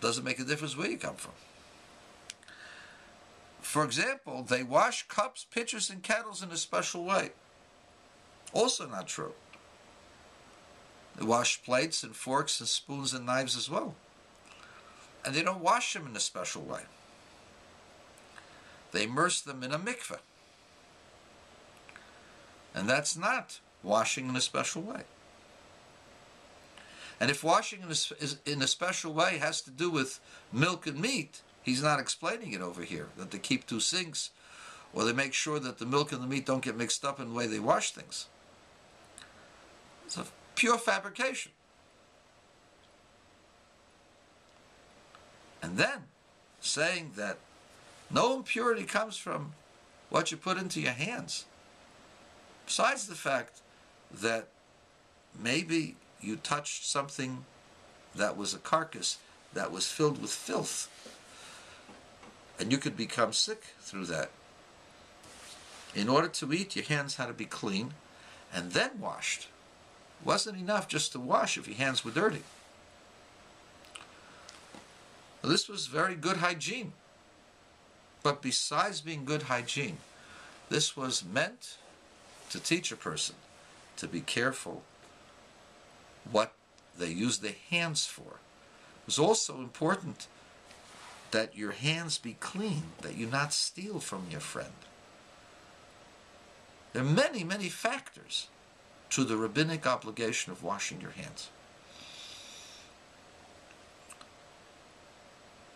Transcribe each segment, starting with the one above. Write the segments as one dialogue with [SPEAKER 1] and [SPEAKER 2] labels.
[SPEAKER 1] Doesn't make a difference where you come from. For example, they wash cups, pitchers, and kettles in a special way. Also not true. They wash plates and forks and spoons and knives as well. And they don't wash them in a special way. They immerse them in a mikveh. And that's not washing in a special way. And if washing in a special way has to do with milk and meat, he's not explaining it over here, that they keep two sinks, or they make sure that the milk and the meat don't get mixed up in the way they wash things. It's a pure fabrication. And then saying that no impurity comes from what you put into your hands. Besides the fact that maybe you touched something that was a carcass that was filled with filth, and you could become sick through that. In order to eat, your hands had to be clean and then washed. It wasn't enough just to wash if your hands were dirty. Well, this was very good hygiene. But besides being good hygiene, this was meant to teach a person to be careful what they use their hands for. It was also important that your hands be clean, that you not steal from your friend. There are many, many factors to the rabbinic obligation of washing your hands.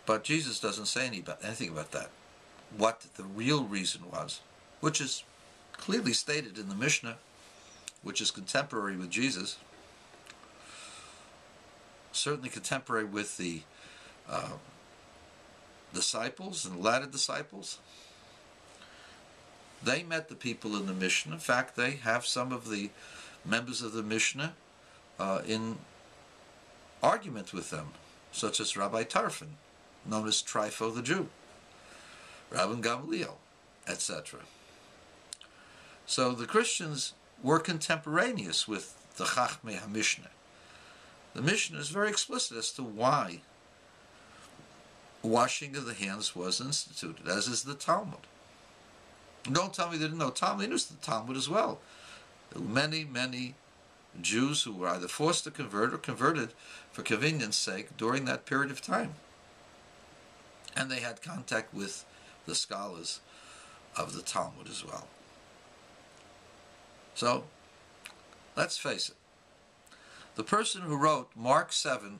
[SPEAKER 1] But Jesus doesn't say anything about that. What the real reason was, which is clearly stated in the Mishnah, which is contemporary with Jesus, certainly contemporary with the disciples and the latter disciples. They met the people in the Mishnah. In fact, they have some of the members of the Mishnah in argument with them, such as Rabbi Tarfon, known as Trypho the Jew, Rabbi Gamliel, etc. So the Christians were contemporaneous with the Chachmei HaMishnah. The Mishnah is very explicit as to why washing of the hands was instituted, as is the Talmud. And don't tell me they didn't know Talmud. They knew the Talmud as well. There were many, many Jews who were either forced to convert or converted for convenience sake during that period of time. And they had contact with the scholars of the Talmud as well. So, let's face it. The person who wrote Mark 7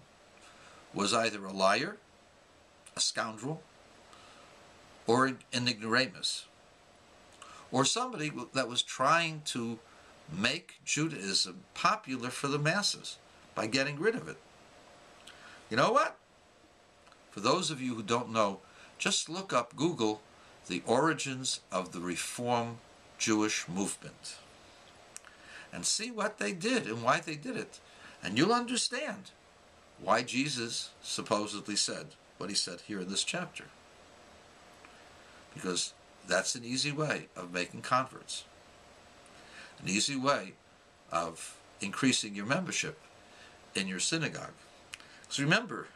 [SPEAKER 1] was either a liar, a scoundrel, or an ignoramus, or somebody that was trying to make Judaism popular for the masses by getting rid of it. You know what? For those of you who don't know, just look up, Google, the origins of the Reform Jewish movement, and see what they did and why they did it. And you'll understand why Jesus supposedly said what he said here in this chapter. Because that's an easy way of making converts. An easy way of increasing your membership in your synagogue. Because remember,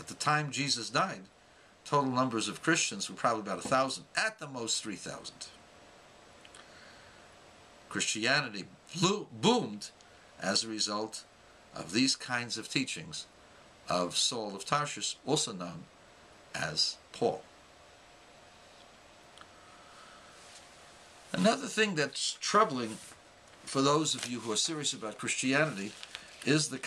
[SPEAKER 1] at the time Jesus died, total numbers of Christians were probably about 1,000, at the most 3,000. Christianity boomed as a result of these kinds of teachings of Saul of Tarshish, also known as Paul. Another thing that's troubling for those of you who are serious about Christianity is the